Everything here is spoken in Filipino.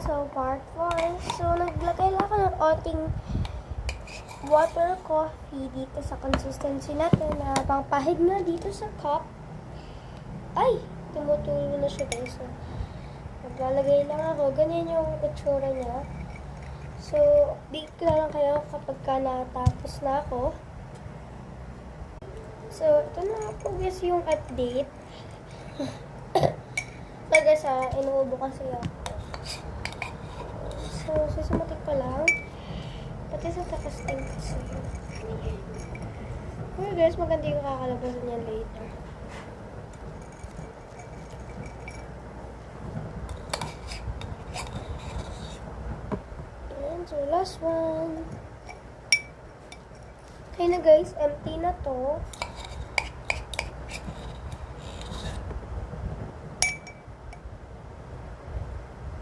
So, part 4. So, naglagay lang ako ng ating water coffee dito sa consistency natin na pangpahid na dito sa cup. Ay! Tumutulo na siya guys. So, maglalagay lang ako. Ganyan yung itsura niya. So, update ko na lang kayo kapag ka natapos na ako. So, ito na po guys yung update. So guys, inuubo kasi ako. So, susumatik ko lang. Pati sa takas din kasi. Okay guys, maganda yung kakalabasan yan later. And so, last one. Okay na guys, empty na to.